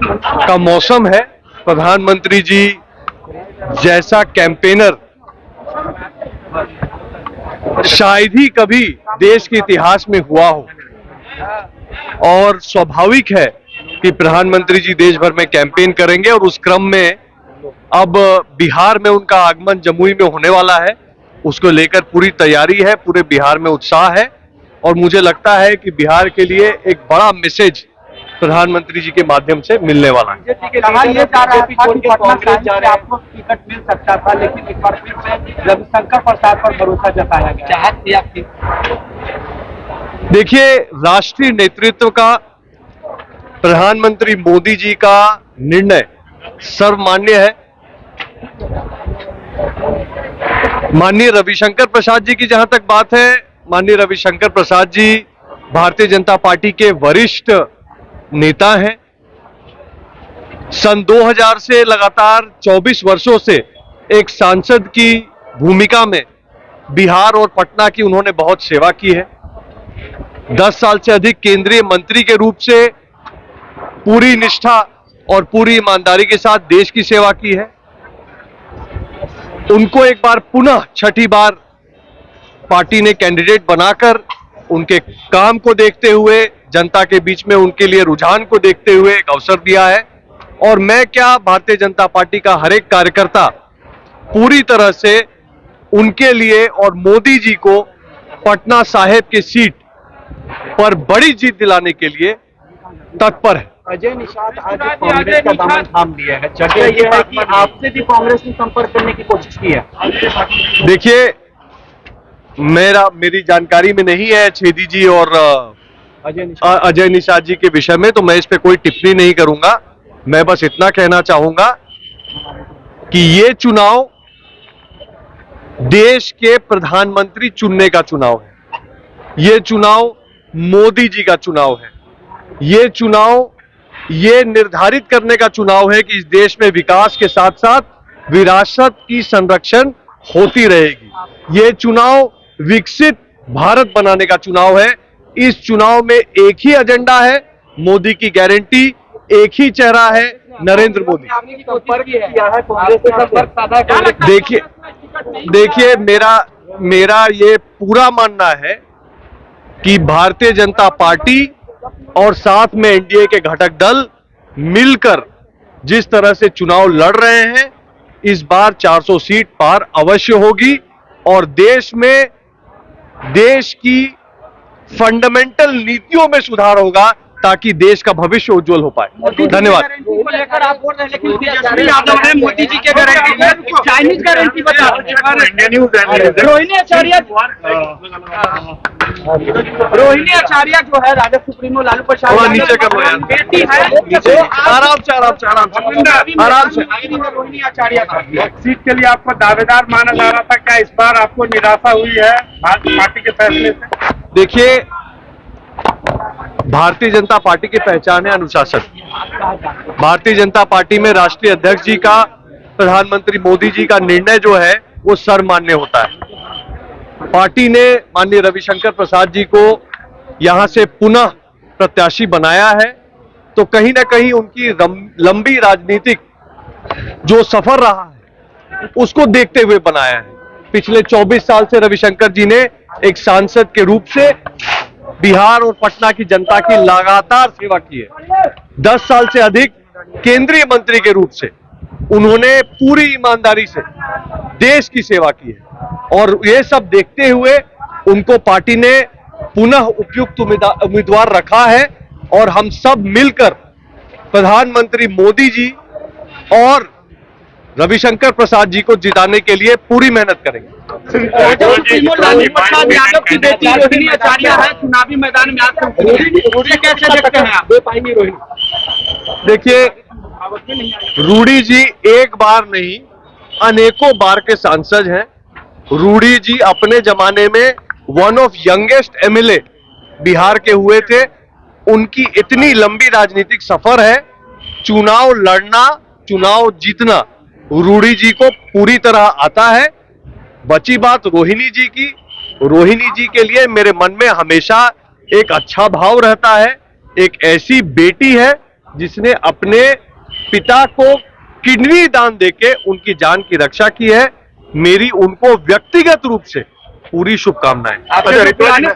का मौसम है। प्रधानमंत्री जी जैसा कैंपेनर शायद ही कभी देश के इतिहास में हुआ हो, और स्वाभाविक है कि प्रधानमंत्री जी देश भर में कैंपेन करेंगे और उस क्रम में अब बिहार में उनका आगमन जमुई में होने वाला है। उसको लेकर पूरी तैयारी है, पूरे बिहार में उत्साह है और मुझे लगता है कि बिहार के लिए एक बड़ा मैसेज प्रधानमंत्री जी के माध्यम से मिलने वाला है। कहा यह जा रहा था कि पटना साहिब से आपको टिकट मिल सकता था, लेकिन एक बार फिर से रविशंकर प्रसाद पर भरोसा जताया गया। चाहत थी आपकी? देखिए, राष्ट्रीय नेतृत्व का, प्रधानमंत्री मोदी जी का निर्णय सर्वमान्य है। माननीय रविशंकर प्रसाद जी की जहां तक बात है, माननीय रविशंकर प्रसाद जी भारतीय जनता पार्टी के वरिष्ठ नेता हैं। सन 2000 से लगातार 24 वर्षों से एक सांसद की भूमिका में बिहार और पटना की उन्होंने बहुत सेवा की है। 10 साल से अधिक केंद्रीय मंत्री के रूप से पूरी निष्ठा और पूरी ईमानदारी के साथ देश की सेवा की है। उनको एक बार पुनः छठी बार पार्टी ने कैंडिडेट बनाकर उनके काम को देखते हुए, जनता के बीच में उनके लिए रुझान को देखते हुए एक अवसर दिया है। और मैं क्या, भारतीय जनता पार्टी का हर एक कार्यकर्ता पूरी तरह से उनके लिए और मोदी जी को पटना साहिब की सीट पर बड़ी जीत दिलाने के लिए तत्पर है। अजय निषाद आज कांग्रेस का दामन थाम लिया है। चर्चा यह है कि आपसे भी कांग्रेस ने संपर्क करने की कोशिश की है। देखिए, मेरी जानकारी में नहीं है छेदी जी और अजय निषाद जी के विषय में, तो मैं इस पे कोई टिप्पणी नहीं करूंगा। मैं बस इतना कहना चाहूंगा कि ये चुनाव देश के प्रधानमंत्री चुनने का चुनाव है। ये चुनाव मोदी जी का चुनाव है। ये चुनाव ये निर्धारित करने का चुनाव है कि इस देश में विकास के साथ साथ विरासत की संरक्षण होती रहेगी। ये चुनाव विकसित भारत बनाने का चुनाव है। इस चुनाव में एक ही एजेंडा है, मोदी की गारंटी, एक ही चेहरा है, नरेंद्र मोदी। देखिए, मेरा ये पूरा मानना है कि भारतीय जनता पार्टी और साथ में एनडीए के घटक दल मिलकर जिस तरह से चुनाव लड़ रहे हैं, इस बार 400 सीट पार अवश्य होगी और देश की फंडामेंटल नीतियों में सुधार होगा ताकि देश का भविष्य उज्जवल हो पाए। धन्यवाद। को लेकर आप बोल रहे हैं, लेकिन तेजस्वी यादव ने मोदी जी के गारंटी, चाइनीज गारंटी बता रहे हैं। रोहिणी आचार्य जो है राजद सुप्रीमो लालू प्रसाद नीचे कर बेटी है। आराम से। रोहिणी आचार्य सीट के लिए आपको दावेदार माना जा रहा था, क्या इस बार आपको निराशा हुई है भारतीय पार्टी के फैसले से? देखिए, भारतीय जनता पार्टी की पहचान है अनुशासन। भारतीय जनता पार्टी में राष्ट्रीय अध्यक्ष जी का, प्रधानमंत्री मोदी जी का निर्णय जो है वो सर्वमान्य होता है। पार्टी ने माननीय रविशंकर प्रसाद जी को यहां से पुनः प्रत्याशी बनाया है, तो कहीं ना कहीं उनकी लंबी राजनीतिक जो सफर रहा है उसको देखते हुए बनाया है। पिछले 24 साल से रविशंकर जी ने एक सांसद के रूप से बिहार और पटना की जनता की लगातार सेवा की है। 10 साल से अधिक केंद्रीय मंत्री के रूप से उन्होंने पूरी ईमानदारी से देश की सेवा की है और ये सब देखते हुए उनको पार्टी ने पुनः उपयुक्त उम्मीदवार रखा है और हम सब मिलकर प्रधानमंत्री मोदी जी और रविशंकर प्रसाद जी को जिताने के लिए पूरी मेहनत करेंगे। लालू प्रसाद यादव की बेटी रोहिणी आचार्य है चुनावी मैदान में उसे कैसे देखते हैं आप? देखिए, रूडी जी एक बार नहीं अनेकों बार के सांसद हैं। रूडी जी अपने जमाने में one of youngest MLA Bihar के हुए थे। उनकी इतनी लंबी राजनीतिक सफर है, चुनाव लड़ना, चुनाव जीतना रूडी जी को पूरी तरह आता है। बची बात रोहिणी जी की, रोहिणी जी के लिए मेरे मन में हमेशा एक अच्छा भाव रहता है। एक ऐसी बेटी है जिसने अपने पिता को किडनी दान देके उनकी जान की रक्षा की है। मेरी उनको व्यक्तिगत रूप से पूरी शुभकामनाएं। आपके जो पुराने